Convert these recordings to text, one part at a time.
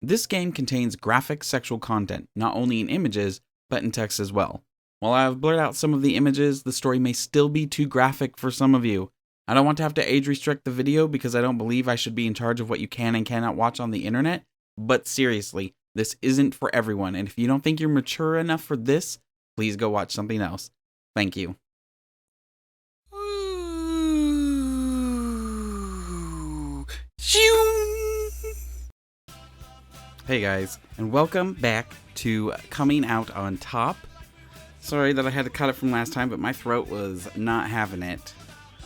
This game contains graphic sexual content, not only in images, but in text as well. While I have blurred out some of the images, the story may still be too graphic for some of you. I don't want to have to age restrict the video because I don't believe I should be in charge of what you can and cannot watch on the internet, but seriously, this isn't for everyone, and if you don't think you're mature enough for this, please go watch something else. Thank you. Hey guys, and welcome back to Coming Out on Top. Sorry that I had to cut it from last time, but my throat was not having it.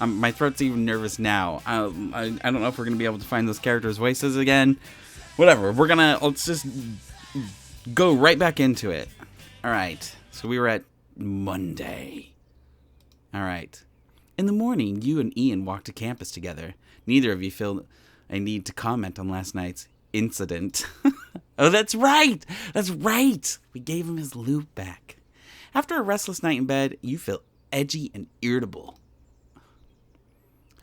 My throat's even nervous now. I don't know if we're going to be able to find those characters' voices again. Whatever, let's just go right back into it. Alright, so we were at Monday. Alright. In the morning, you and Ian walked to campus together. Neither of you feel a need to comment on last night's incident. Oh, that's right! That's right! We gave him his loot back. After a restless night in bed, you feel edgy and irritable.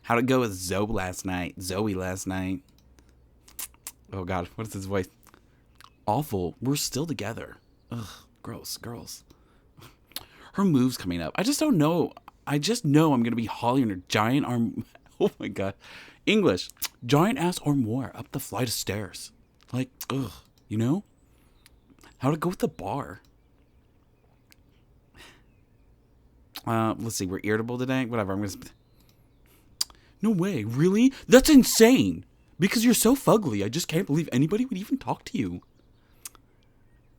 How'd it go with Zoe last night? Oh god, what is his voice? Awful. We're still together. Ugh, gross, girls. Her move's coming up. I just don't know. I just know I'm gonna be hauling her giant arm. Oh my god. English. Giant ass armoire up the flight of stairs. Like, ugh, you know? How'd it go with the bar? Let's see. We're irritable today. Whatever. I'm gonna. No way. Really? That's insane. Because you're so fugly. I just can't believe anybody would even talk to you.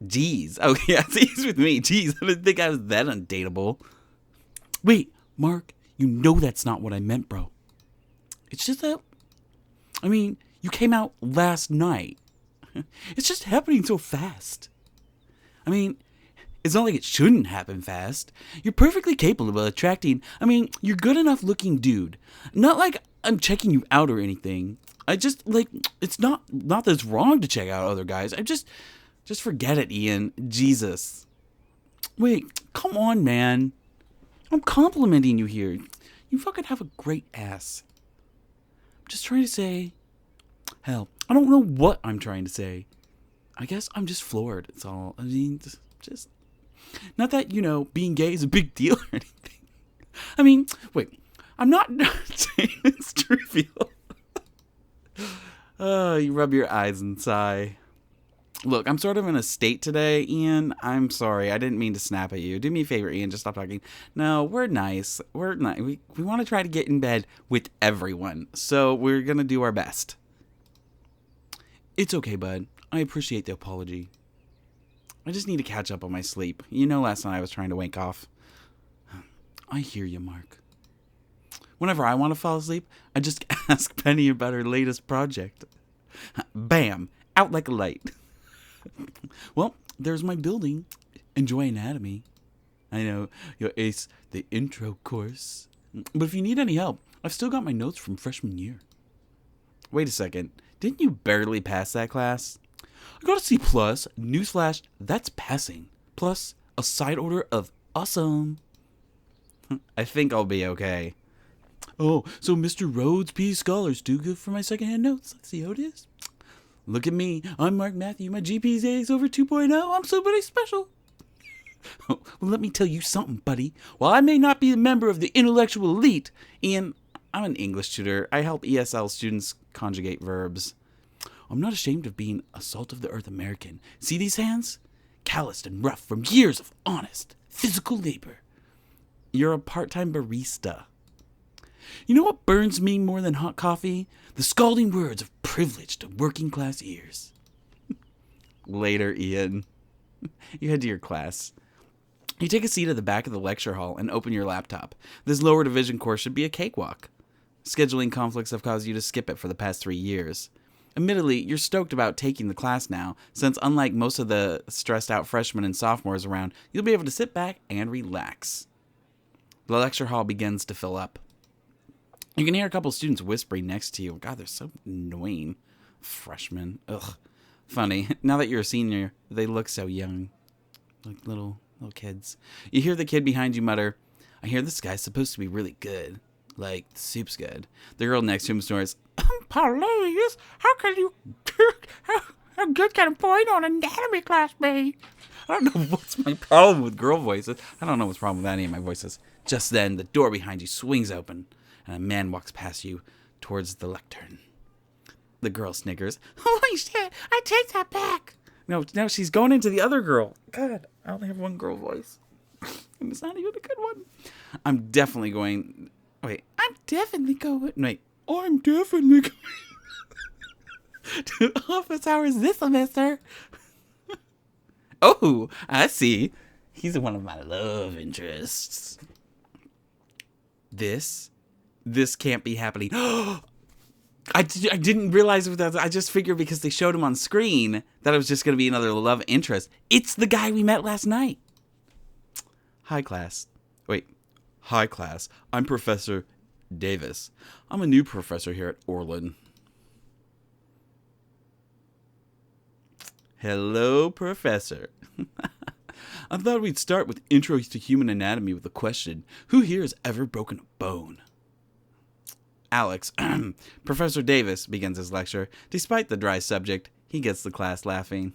Jeez. Oh, yeah. He's with me. Jeez. I didn't think I was that undateable. Wait, Mark. You know that's not what I meant, bro. It's just that. I mean, you came out last night. It's just happening so fast. I mean, it's not like it shouldn't happen fast. You're perfectly capable of attracting. I mean, you're good enough looking dude. Not like I'm checking you out or anything. I just, like, it's not that it's wrong to check out other guys. Just forget it, Ian. Jesus. Wait, come on, man. I'm complimenting you here. You fucking have a great ass. I'm just trying to say, hell, I don't know what I'm trying to say. I guess I'm just floored. It's all, I mean, just, not that, you know, being gay is a big deal or anything. I mean, wait, I'm not saying it's trivial. Oh, you rub your eyes and sigh. Look, I'm sort of in a state today, Ian. I'm sorry. I didn't mean to snap at you. Do me a favor, Ian. Just stop talking. No, we're nice. We're nice. We want to try to get in bed with everyone. So we're going to do our best. It's okay, bud. I appreciate the apology. I just need to catch up on my sleep. You know, last night I was trying to wank off. I hear you, Mark. Whenever I want to fall asleep, I just ask Penny about her latest project. Bam! Out like a light. Well, there's my building. Enjoy anatomy. I know, you'll ace the intro course. But if you need any help, I've still got my notes from freshman year. Wait a second. Didn't you barely pass that class? I got a C+. Newsflash, that's passing. Plus, a side order of awesome. I think I'll be okay. Oh, so Mr. Rhodes P. Scholars too good for my secondhand notes. Let's see how it is. Look at me. I'm Mark Matthew. My GPA is over 2.0. I'm somebody special. Well, let me tell you something, buddy. While I may not be a member of the intellectual elite, Ian, I'm an English tutor. I help ESL students conjugate verbs. I'm not ashamed of being a salt-of-the-earth American. See these hands? Calloused and rough from years of honest, physical labor. You're a part-time barista. You know what burns me more than hot coffee? The scalding words of privilege to working-class ears. Later, Ian. You head to your class. You take a seat at the back of the lecture hall and open your laptop. This lower division course should be a cakewalk. Scheduling conflicts have caused you to skip it for the past 3 years. Admittedly, you're stoked about taking the class now, since unlike most of the stressed-out freshmen and sophomores around, you'll be able to sit back and relax. The lecture hall begins to fill up. You can hear a couple students whispering next to you. God, they're so annoying. Freshmen. Ugh. Funny. Now that you're a senior, they look so young. Like little kids. You hear the kid behind you mutter, I hear this guy's supposed to be really good. Like, the soup's good. The girl next to him snores, Paulius, how can you... I'm just getting a point on anatomy class, mate. I don't know what's my problem with girl voices. I don't know what's wrong with any of my voices. Just then, the door behind you swings open, and a man walks past you towards the lectern. The girl snickers. Holy shit, I take that back. No, she's going into the other girl. God, I only have one girl voice. And it's not even a good one. I'm definitely going... Wait, I'm definitely going to office hours this semester. Oh, I see. He's one of my love interests. This can't be happening. I didn't realize it was, I just figured because they showed him on screen that it was just going to be another love interest. It's the guy we met last night. Hi, class. Wait. Hi, class. I'm Professor Davis. I'm a new professor here at Orlin. Hello, Professor. I thought we'd start with Intro to Human Anatomy with a question. Who here has ever broken a bone? Alex, Professor Davis begins his lecture. Despite the dry subject, he gets the class laughing.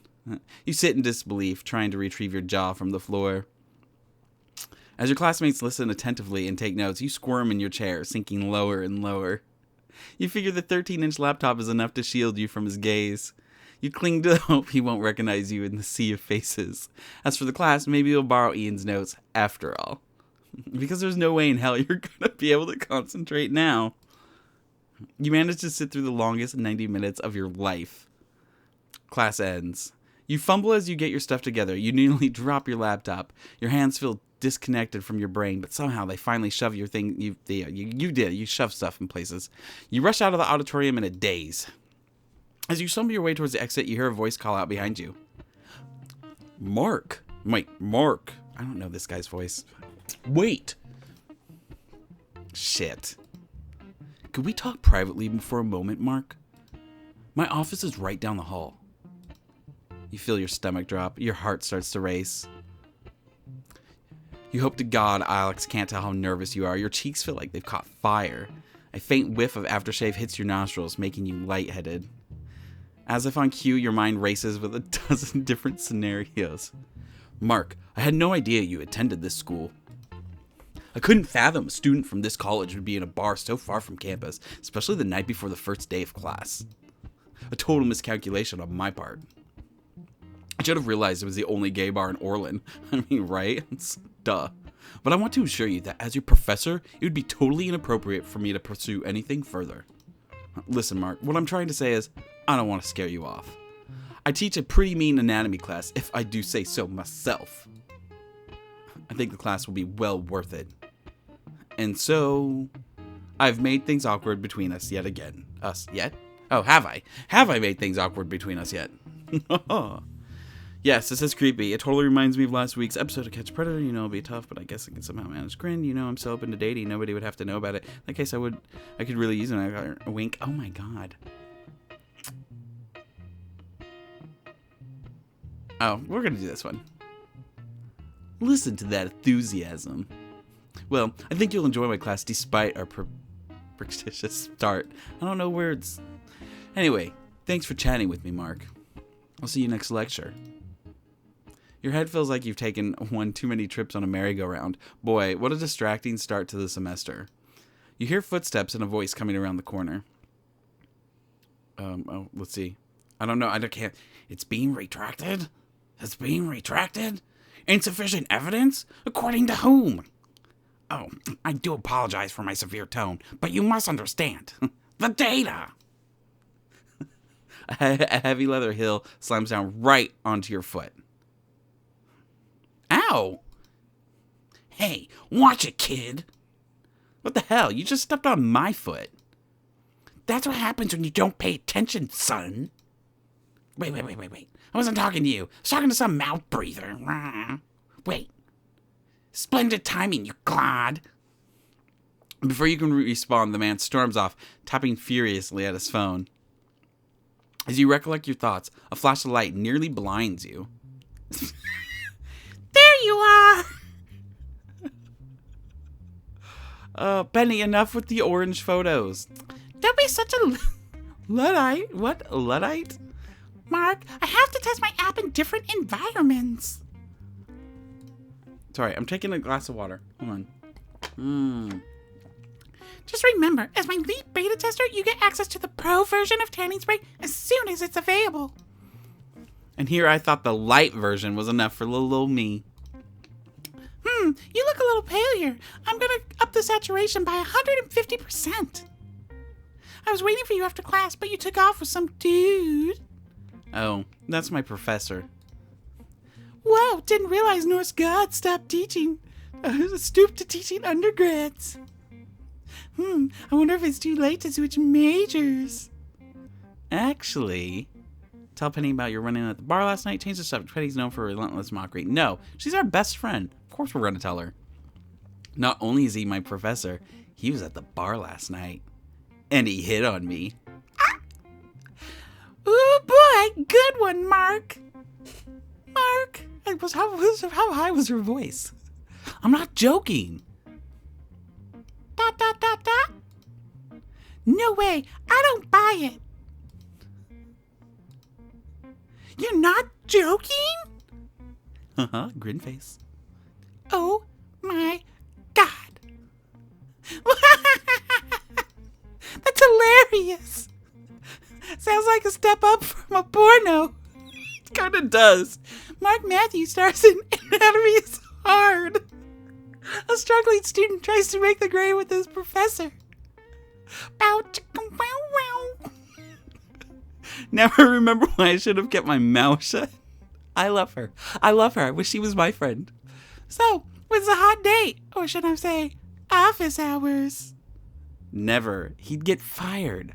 You sit in disbelief, trying to retrieve your jaw from the floor. As your classmates listen attentively and take notes, you squirm in your chair, sinking lower and lower. You figure the 13-inch laptop is enough to shield you from his gaze. You cling to hope he won't recognize you in the sea of faces. As for the class, maybe you'll borrow Ian's notes after all. Because there's no way in hell you're going to be able to concentrate now. You manage to sit through the longest 90 minutes of your life. Class ends. You fumble as you get your stuff together. You nearly drop your laptop. Your hands feel disconnected from your brain, but somehow they finally shove your thing. You shove stuff in places. You rush out of the auditorium in a daze. As you stumble your way towards the exit, you hear a voice call out behind you. Mark. Wait, Mark. I don't know this guy's voice. Wait. Shit. Could we talk privately for a moment, Mark? My office is right down the hall. You feel your stomach drop. Your heart starts to race. You hope to God Alex can't tell how nervous you are. Your cheeks feel like they've caught fire. A faint whiff of aftershave hits your nostrils, making you lightheaded. As if on cue, your mind races with a dozen different scenarios. Mark, I had no idea you attended this school. I couldn't fathom a student from this college would be in a bar so far from campus, especially the night before the first day of class. A total miscalculation on my part. I should have realized it was the only gay bar in Orlin. I mean, right? It's duh. But I want to assure you that as your professor, it would be totally inappropriate for me to pursue anything further. Listen, Mark, what I'm trying to say is, I don't want to scare you off. I teach a pretty mean anatomy class, if I do say so myself. I think the class will be well worth it. And so, I've made things awkward between us yet again. Us yet? Oh, have I? Have I made things awkward between us yet? Yes, this is creepy. It totally reminds me of last week's episode of Catch a Predator. You know, it'll be tough, but I guess I can somehow manage grin. You know, I'm so open to dating. Nobody would have to know about it. In that case, I could really use a wink. Oh my god. Oh, we're gonna do this one. Listen to that enthusiasm. Well, I think you'll enjoy my class despite our prestigious start. I don't know words. Anyway, thanks for chatting with me, Mark. I'll see you next lecture. Your head feels like you've taken one too many trips on a merry-go-round. Boy, what a distracting start to the semester. You hear footsteps and a voice coming around the corner. Let's see. I don't know. I can't. It's being retracted? It's being retracted? Insufficient evidence? According to whom? Oh, I do apologize for my severe tone, but you must understand. The data! A heavy leather heel slams down right onto your foot. Ow! Hey, watch it, kid! What the hell? You just stepped on my foot. That's what happens when you don't pay attention, son. Wait. I wasn't talking to you. I was talking to some mouth breather. Wait. Splendid timing, you clod. Before you can respond, the man storms off, tapping furiously at his phone. As you recollect your thoughts, a flash of light nearly blinds you. There you are! Benny, enough with the orange photos. Don't be such a Luddite. What? Luddite? Mark, I have to test my app in different environments. Sorry, I'm taking a glass of water. Hold on. Just remember, as my lead beta tester, you get access to the pro version of tanning spray as soon as it's available. And here I thought the light version was enough for little old me. You look a little pale here. I'm gonna up the saturation by 150%. I was waiting for you after class, but you took off with some dude. Oh, that's my professor. Whoa, didn't realize Norse God stopped teaching. Stooped to teaching undergrads. I wonder if it's too late to switch majors. Actually, tell Penny about your running at the bar last night. Change the subject. Penny's known for relentless mockery. No, she's our best friend. Of course we're going to tell her. Not only is he my professor, he was at the bar last night. And he hit on me. Ooh boy, good one, Mark. Mark, How high was her voice? I'm not joking. ... No way, I don't buy it. You're not joking? Grin face. Oh my God. That's hilarious. Sounds like a step up from a porno. It kind of does. Mark Matthews stars in Anatomy is Hard. A struggling student tries to make the grade with his professor. Bow chicka wow wow. Now I remember why I should have kept my mouth shut. I love her. I wish she was my friend. So, when's a hot date? Or should I say, office hours? Never. He'd get fired.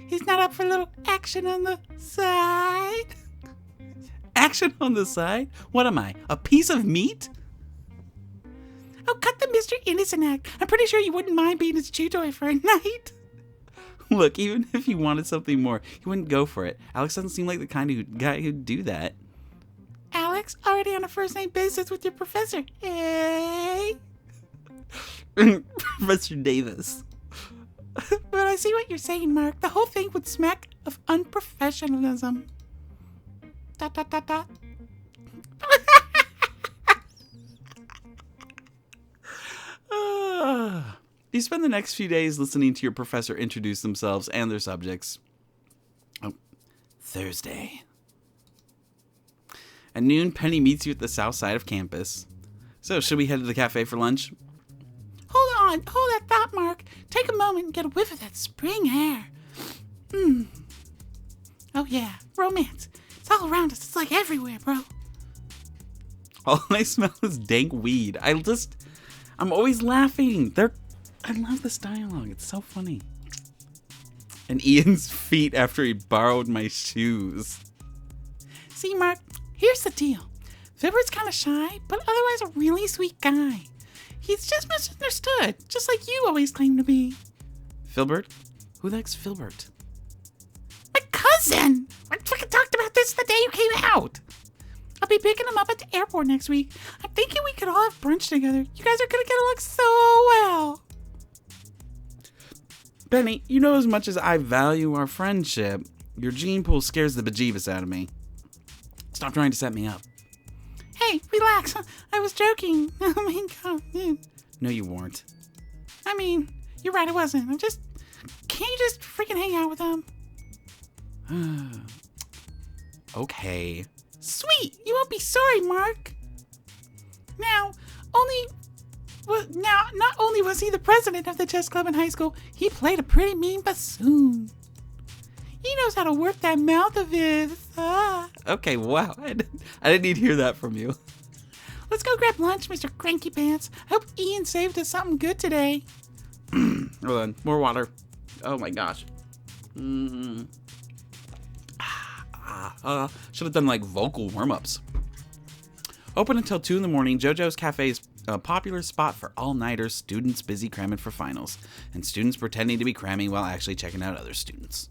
He's not up for a little action on the side? Action on the side? What am I, a piece of meat? Oh, cut the Mr. Innocent act. I'm pretty sure you wouldn't mind being his chew toy for a night. Look, even if he wanted something more, he wouldn't go for it. Alex doesn't seem like the kind of guy who'd do that. Alex, already on a first-name basis with your professor. Hey? Professor Davis. But I see what you're saying, Mark. The whole thing would smack of unprofessionalism. ... You spend the next few days listening to your professor introduce themselves and their subjects. Oh, Thursday. At noon, Penny meets you at the south side of campus. So, should we head to the cafe for lunch? Hold that thought, Mark. Take a moment and get a whiff of that spring air. Oh yeah, romance. It's all around us. It's like everywhere, bro. All I smell is dank weed. I'm always laughing. I love this dialogue. It's so funny. And Ian's feet after he borrowed my shoes. See, Mark, here's the deal. Filbert's kind of shy, but otherwise a really sweet guy. He's just misunderstood, just like you always claim to be. Filbert? Who the heck's Filbert? My cousin! I fucking talked about this the day you came out. I'll be picking him up at the airport next week. I'm thinking we could all have brunch together. You guys are gonna get along so well. Penny, you know as much as I value our friendship, your gene pool scares the bejeebus out of me. Stop trying to set me up. Hey, relax. I was joking. Oh my God, dude. No, you weren't. I mean, you're right, I wasn't. Can't you just freaking hang out with them? Okay. Sweet! You won't be sorry, Mark. Not only was he the president of the chess club in high school, he played a pretty mean bassoon. He knows how to work that mouth of his. Okay, wow. I didn't need to hear that from you. Let's go grab lunch, Mr. Cranky Pants. I hope Ian saved us something good today. Hold on. More water. Oh my gosh. Should have done like vocal warm-ups. Open until 2 in the morning, JoJo's Cafe is a popular spot for all-nighters, students busy cramming for finals, and students pretending to be cramming while actually checking out other students.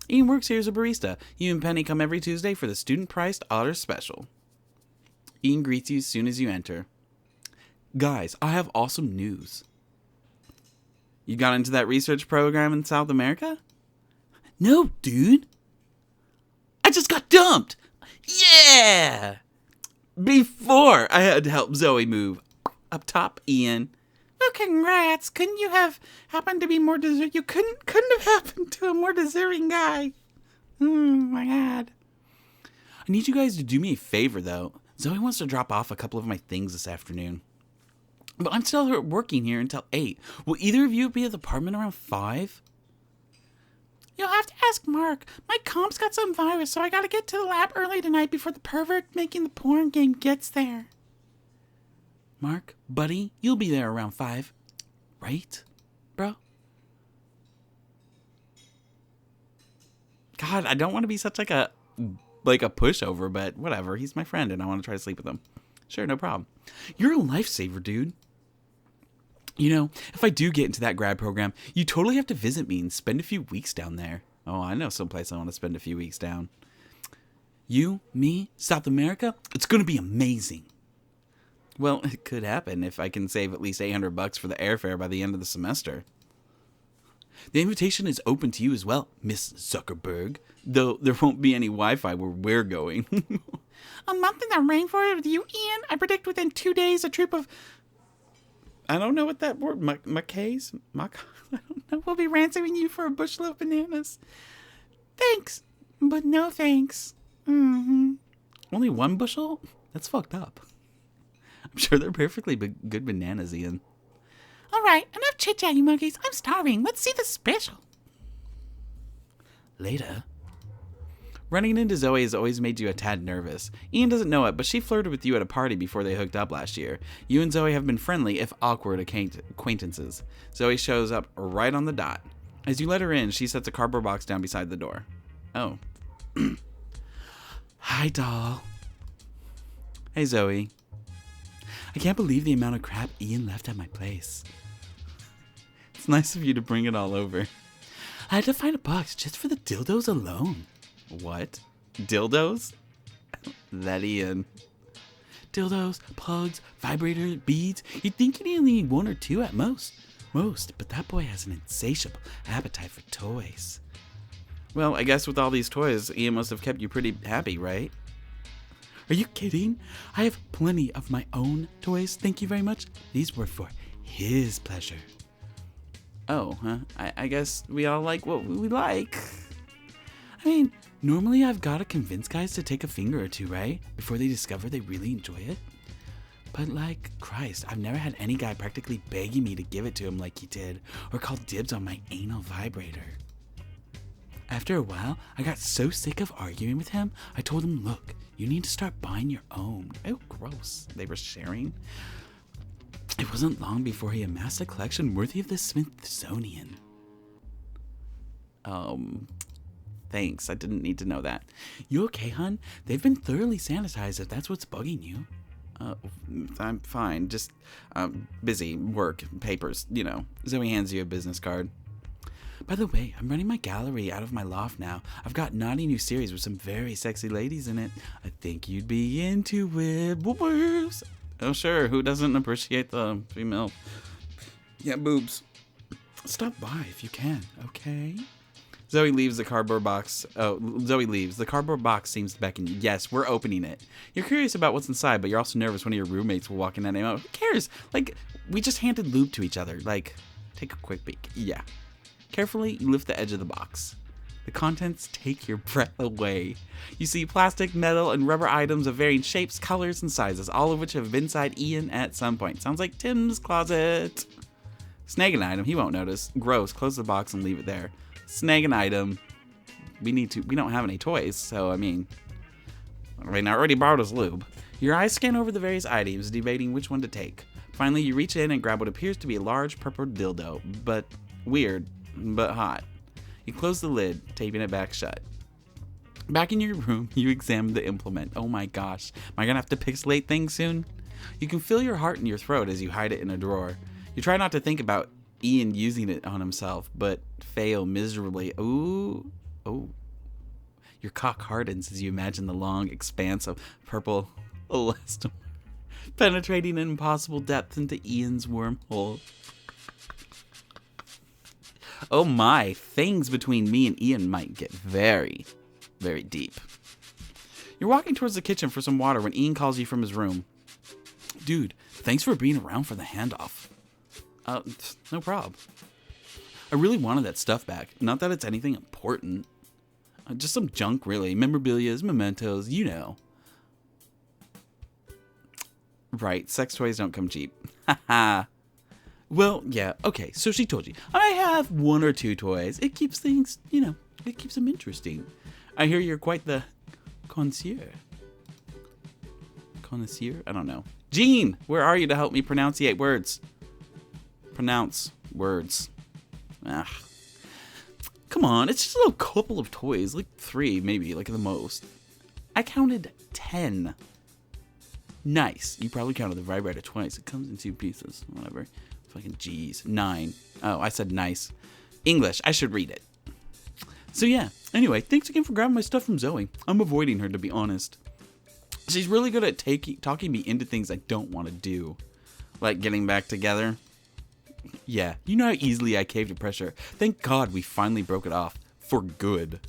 Ian works here as a barista. You and Penny come every Tuesday for the student-priced Otter Special. Ian greets you as soon as you enter. Guys, I have awesome news. You got into that research program in South America? No, dude. I just got dumped. Yeah. Before I had to help Zoe move. Up top, Ian. Well, congrats. Couldn't you have happened to be more deserving? You couldn't have happened to a more deserving guy. Oh, my God. I need you guys to do me a favor, though. Zoe wants to drop off a couple of my things this afternoon. But I'm still working here until 8. Will either of you be at the apartment around 5? You'll have to ask Mark. My comp's got some virus, so I gotta get to the lab early tonight before the pervert making the porn game gets there. Mark, buddy, you'll be there around 5. Right, bro? God, I don't want to be such like a pushover, but whatever. He's my friend, and I want to try to sleep with him. Sure, no problem. You're a lifesaver, dude. You know, if I do get into that grad program, you totally have to visit me and spend a few weeks down there. Oh, I know someplace I want to spend a few weeks down. You, me, South America, it's going to be amazing. Well, it could happen if I can save at least $800 for the airfare by the end of the semester. The invitation is open to you as well, Miss Zuckerberg, though there won't be any Wi-Fi where we're going. A month in the rainforest with you, Ian? I predict within 2 days a troop of... I don't know what that word, macaques? I don't know. We'll be ransoming you for a bushel of bananas. Thanks, but no thanks. Mm-hmm. Only 1 bushel? That's fucked up. I'm sure they're perfectly good bananas, Ian. All right, enough chit-chat, you monkeys. I'm starving. Let's see the special. Later. Running into Zoe has always made you a tad nervous. Ian doesn't know it, but she flirted with you at a party before they hooked up last year. You and Zoe have been friendly, if awkward, acquaintances. Zoe shows up right on the dot. As you let her in, she sets a cardboard box down beside the door. Oh. Hi, doll. Hey, Zoe. I can't believe the amount of crap Ian left at my place. It's nice of you to bring it all over. I had to find a box just for the dildos alone. What? Dildos? That Ian. Dildos, plugs, vibrators, beads. You'd think you'd only need 1 or 2 at most. But that boy has an insatiable appetite for toys. Well, I guess with all these toys, Ian must have kept you pretty happy, right? Are you kidding? I have plenty of my own toys, thank you very much. These were for his pleasure. Oh, huh? I guess we all like what we like. I mean, normally I've got to convince guys to take a finger or 2, right? Before they discover they really enjoy it. But like, Christ, I've never had any guy practically begging me to give it to him like he did, or call dibs on my anal vibrator. After a while, I got so sick of arguing with him, I told him, look, you need to start buying your own. Oh, gross. They were sharing. It wasn't long before he amassed a collection worthy of the Smithsonian. Thanks. I didn't need to know that. You okay, hun? They've been thoroughly sanitized if that's what's bugging you. I'm fine. Just busy. Work. Papers. You know. Zoe hands you a business card. By the way, I'm running my gallery out of my loft now. I've got naughty new series with some very sexy ladies in it. I think you'd be into it. Boobs. Oh, sure. Who doesn't appreciate the female? Yeah, boobs. Stop by if you can, okay? Zoe leaves the cardboard box. Oh, Zoe leaves. The cardboard box seems to beckon you. Yes, we're opening it. You're curious about what's inside, but you're also nervous one of your roommates will walk in and who cares? Like, we just handed lube to each other. Like, take a quick peek. Yeah. Carefully, you lift the edge of the box. The contents take your breath away. You see plastic, metal, and rubber items of varying shapes, colors, and sizes, all of which have been inside Ian at some point. Sounds like Tim's closet. Snag an item. He won't notice. Gross. Close the box and leave it there. Snag an item. We don't have any toys, so I already borrowed his lube. Your eyes scan over the various items, debating which one to take. Finally, you reach in and grab what appears to be a large purple dildo, but weird, but hot. You close the lid, taping it back shut. Back in your room, you examine the implement. Oh my gosh, am I gonna have to pixelate things soon? You can feel your heart in your throat as you hide it in a drawer. You try not to think about Ian using it on himself, but fail miserably. Ooh, oh. Your cock hardens as you imagine the long expanse of purple elastomer penetrating an impossible depth into Ian's wormhole. Oh my, things between me and Ian might get very, very deep. You're walking towards the kitchen for some water when Ian calls you from his room. Dude, thanks for being around for the handoff. No problem. I really wanted that stuff back. Not that it's anything important. Just some junk, really. Memorabilia, mementos, you know. Right, sex toys don't come cheap. Haha. Well, yeah, okay, so she told you. I have 1 or 2 toys. It keeps things, it keeps them interesting. I hear you're quite the connoisseur. Connoisseur? I don't know. Jean, where are you to help me pronunciate words? Pronounce words. Ah. Come on, it's just a little couple of toys. Like 3, maybe, like the most. I counted 10. Nice. You probably counted the vibrator twice. It comes in 2 pieces. Whatever. Fucking G's. 9. Oh, I said nice. English. I should read it. So yeah. Anyway, thanks again for grabbing my stuff from Zoe. I'm avoiding her, to be honest. She's really good at talking me into things I don't want to do. Like getting back together. Yeah, you know how easily I cave to pressure. Thank God we finally broke it off. For good.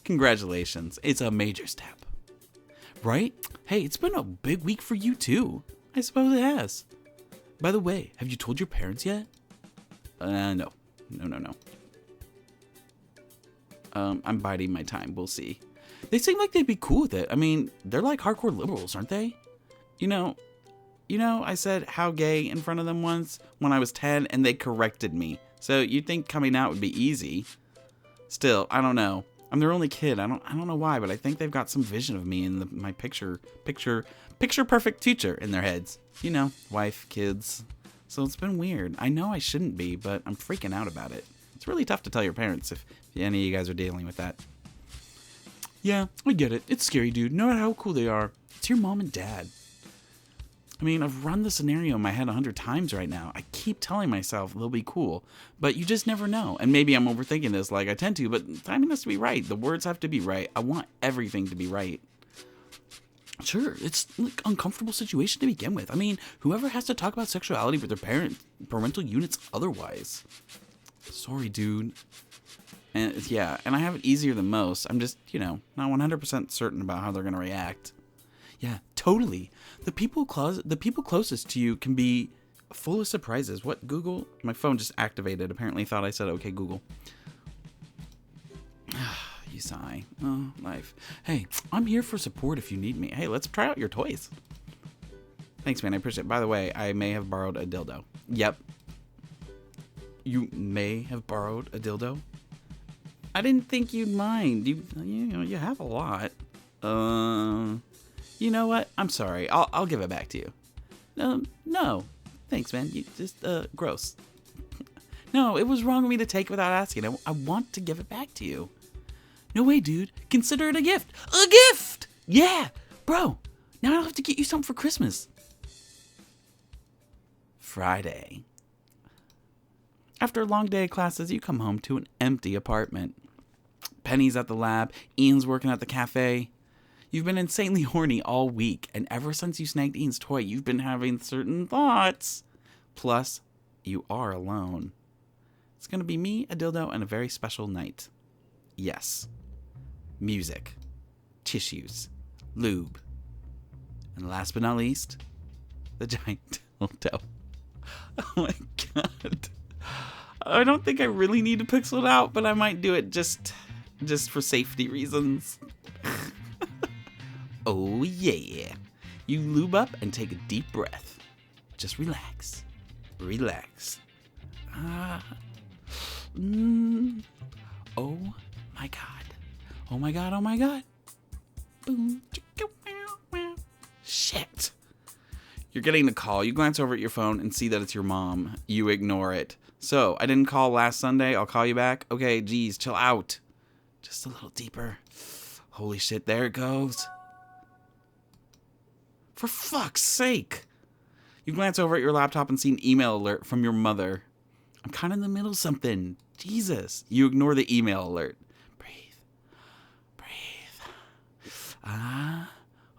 Congratulations. It's a major step. Right? Hey, it's been a big week for you too. I suppose it has. By the way, have you told your parents yet? No. No. I'm biding my time. We'll see. They seem like they'd be cool with it. I mean, they're like hardcore liberals, aren't they? You know, I said how gay in front of them once when I was 10 and they corrected me. So you'd think coming out would be easy. Still, I don't know. I'm their only kid. I don't know why, but I think they've got some vision of me in my picture perfect future in their heads. You know, wife, kids. So it's been weird. I know I shouldn't be, but I'm freaking out about it. It's really tough to tell your parents if any of you guys are dealing with that. Yeah, I get it. It's scary, dude. No matter how cool they are, it's your mom and dad. I mean, I've run the scenario in my head 100 times right now. I keep telling myself they'll be cool, but you just never know. And maybe I'm overthinking this like I tend to, but timing has to be right. The words have to be right. I want everything to be right. Sure, it's like an uncomfortable situation to begin with. I mean, whoever has to talk about sexuality with their parental units otherwise. Sorry, dude. And I have it easier than most. I'm just, not 100% certain about how they're going to react. Yeah, totally. The people closest to you can be full of surprises. What, Google? My phone just activated. Apparently thought I said, okay, Google. You sigh. Oh, life. Hey, I'm here for support if you need me. Hey, let's try out your toys. Thanks, man. I appreciate it. By the way, I may have borrowed a dildo. Yep. You may have borrowed a dildo? I didn't think you'd mind. You have a lot. You know what? I'm sorry. I'll give it back to you. No. Thanks, man. You just, gross. No, it was wrong of me to take without asking. I want to give it back to you. No way, dude. Consider it a gift. A gift! Yeah! Bro, now I don't have to get you something for Christmas. Friday. After a long day of classes, you come home to an empty apartment. Penny's at the lab. Ian's working at the cafe. You've been insanely horny all week, and ever since you snagged Ian's toy, you've been having certain thoughts. Plus, you are alone. It's going to be me, a dildo, and a very special night. Yes. Music. Tissues. Lube. And last but not least, the giant dildo. Oh my god. I don't think I really need to pixel it out, but I might do it just for safety reasons. Oh yeah. You lube up and take a deep breath. Just relax. Relax. Oh my god. Oh my god, oh my god. Boom. Shit. You're getting a call. You glance over at your phone and see that it's your mom. You ignore it. So, I didn't call last Sunday. I'll call you back. Okay, geez, chill out. Just a little deeper. Holy shit, there it goes. For fuck's sake. You glance over at your laptop and see an email alert from your mother. I'm kind of in the middle of something. Jesus. You ignore the email alert. Breathe.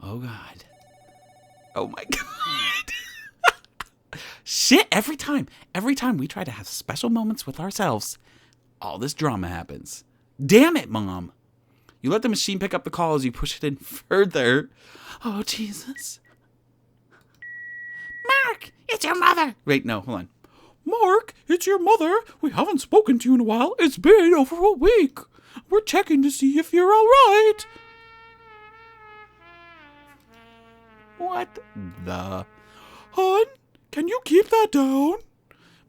Oh god. Oh my god. Shit, every time we try to have special moments with ourselves, all this drama happens. Damn it, Mom. You let the machine pick up the call as you push it in further. Oh, Jesus. Mark, it's your mother. Wait, no, hold on. Mark, it's your mother. We haven't spoken to you in a while. It's been over a week. We're checking to see if you're all right. What the? Hon, can you keep that down?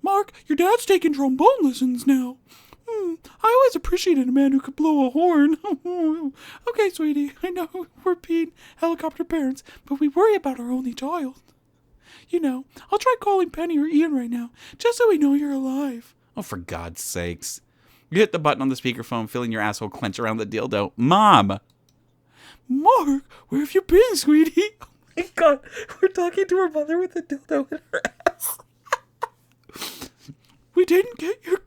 Mark, your dad's taking trombone lessons now. I always appreciated a man who could blow a horn. Okay, sweetie, I know we're being helicopter parents, but we worry about our only child. You know, I'll try calling Penny or Ian right now, just so we know you're alive. Oh, for God's sakes. You hit the button on the speakerphone, feeling your asshole clench around the dildo. Mom! Mark, where have you been, sweetie? Oh my God, we're talking to her mother with a dildo in her ass. We didn't get your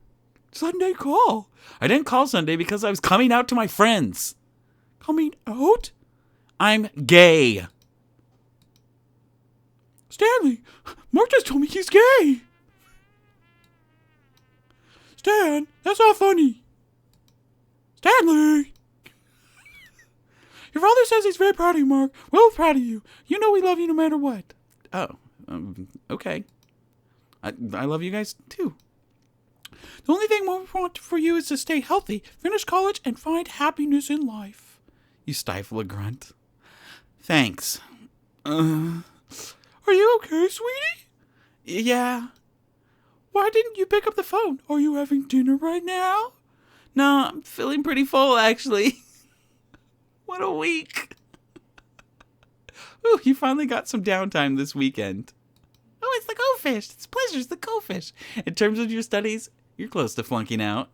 Sunday call. I didn't call Sunday because I was coming out to my friends. Coming out? I'm gay. Stanley, Mark just told me he's gay. Stan, that's not funny. Stanley! Your father says he's very proud of you, Mark. Well proud of you. You know we love you no matter what. Oh, okay. I love you guys too. The only thing we want for you is to stay healthy, finish college, and find happiness in life. You stifle a grunt. Thanks. Are you okay, sweetie? Yeah. Why didn't you pick up the phone? Are you having dinner right now? No, I'm feeling pretty full, actually. What a week. Ooh, you finally got some downtime this weekend. Oh, it's the goldfish. It's pleasures, the goldfish. In terms of your studies, you're close to flunking out.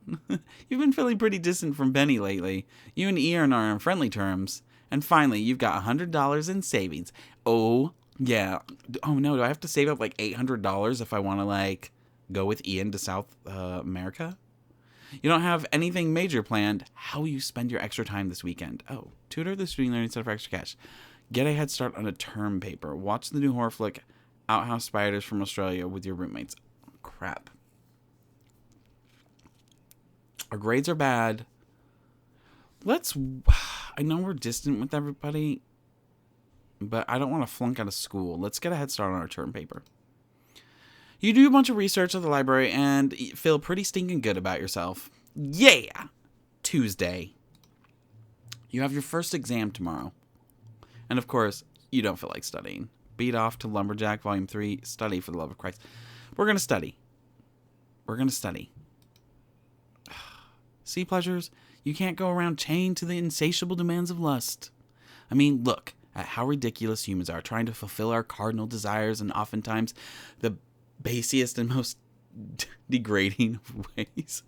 You've been feeling pretty distant from Benny lately. You and Ian are on friendly terms. And finally, you've got $100 in savings. Oh, yeah. Oh, no, do I have to save up like $800 if I want to, like, go with Ian to South America? You don't have anything major planned. How will you spend your extra time this weekend? Oh, tutor the student learning center for extra cash. Get a head start on a term paper. Watch the new horror flick Outhouse Spiders from Australia with your roommates. Oh, crap. Our grades are bad. I know we're distant with everybody, but I don't want to flunk out of school. Let's get a head start on our term paper. You do a bunch of research at the library and feel pretty stinking good about yourself. Yeah! Tuesday. You have your first exam tomorrow. And of course, you don't feel like studying. Beat off to Lumberjack Volume 3. Study for the love of Christ. We're going to study. See, pleasures? You can't go around chained to the insatiable demands of lust. I mean, look at how ridiculous humans are, trying to fulfill our cardinal desires in oftentimes the basiest and most degrading of ways.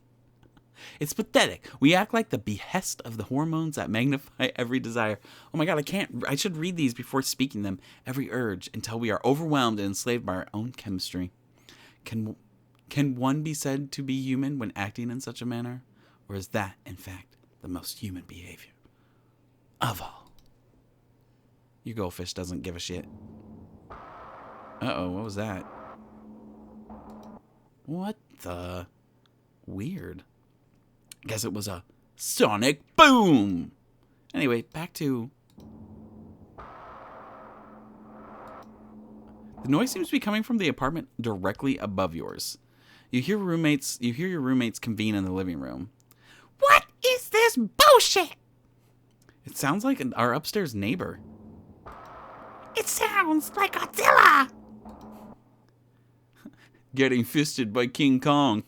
It's pathetic. We act like the behest of the hormones that magnify every desire. Oh my God, I should read these before speaking them. Every urge until we are overwhelmed and enslaved by our own chemistry. Can one be said to be human when acting in such a manner? Or is that, in fact, the most human behavior of all? Your goldfish doesn't give a shit. Uh-oh, what was that? What the? Weird. Guess it was a sonic boom. Anyway, back to... The noise seems to be coming from the apartment directly above yours. You hear your roommates convene in the living room. What is this bullshit? It sounds like our upstairs neighbor. It sounds like Godzilla. Getting fisted by King Kong.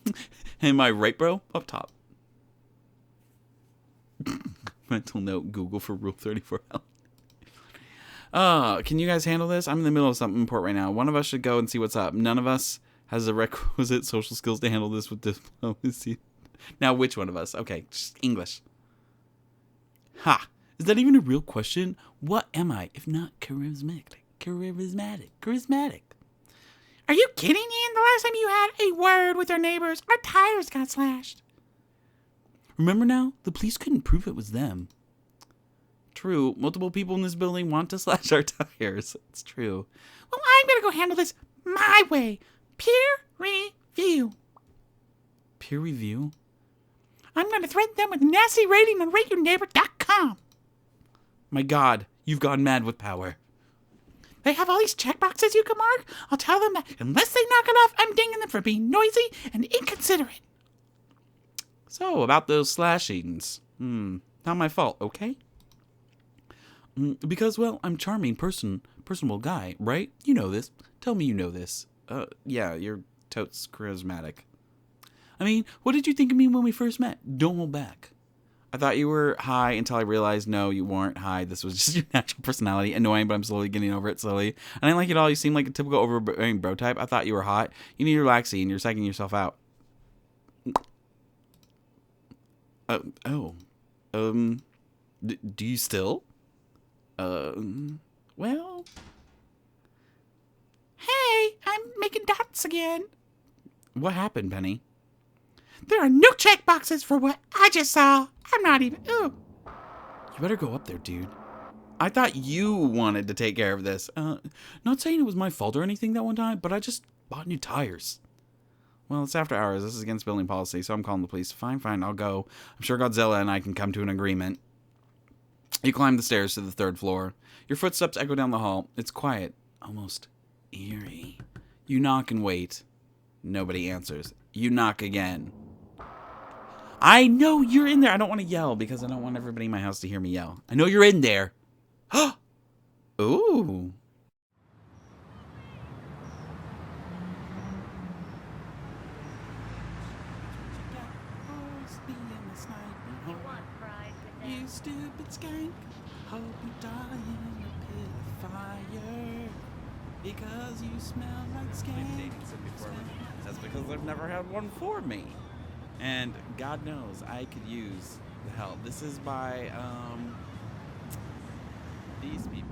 Am I right, bro? Up top. Mental note, Google for Rule 34. Can you guys handle this? I'm in the middle of something important right now. One of us should go and see what's up. None of us has the requisite social skills to handle this with diplomacy. Now, which one of us? Okay, just English. Ha! Is that even a real question? What am I, if not charismatic? Charismatic. Are you kidding, Ian? The last time you had a word with your neighbors, our tires got slashed. Remember now? The police couldn't prove it was them. True. Multiple people in this building want to slash our tires. It's true. Well, I'm going to go handle this my way. Peer review. Peer review? I'm going to threaten them with a nasty rating on rateyourneighbor.com. Tom. My God, you've gone mad with power. They have all these checkboxes you can mark. I'll tell them that unless they knock it off, I'm dinging them for being noisy and inconsiderate. So, about those slashings. Not my fault, okay? Because, well, I'm charming, personable guy, right? You know this. Tell me you know this. Yeah, you're totes charismatic. I mean, what did you think of me when we first met? Don't hold back. I thought you were high until I realized, no, you weren't high. This was just your natural personality. Annoying, but I'm slowly getting over it slowly. I didn't like it at all. You seem like a typical overbearing bro type. I thought you were hot. You need relaxing. You're psyching yourself out. Do you still? Well. Hey, I'm making dots again. What happened, Penny? There are no checkboxes for what I just saw. I'm not even. Ooh. You better go up there, dude. I thought you wanted to take care of this. Not saying it was my fault or anything that one time, but I just bought new tires. Well, it's after hours. This is against building policy, so I'm calling the police. Fine, I'll go. I'm sure Godzilla and I can come to an agreement. You climb the stairs to the 3rd floor. Your footsteps echo down the hall. It's quiet, almost eerie. You knock and wait. Nobody answers. You knock again. I know you're in there. I don't want to yell because I don't want everybody in my house to hear me yell. I know you're in there. Ooh. You stupid skank. Hope you die in a pit of fire. Because you smell like skank. That's because I've never had one for me. And God knows I could use the help. This is by these people.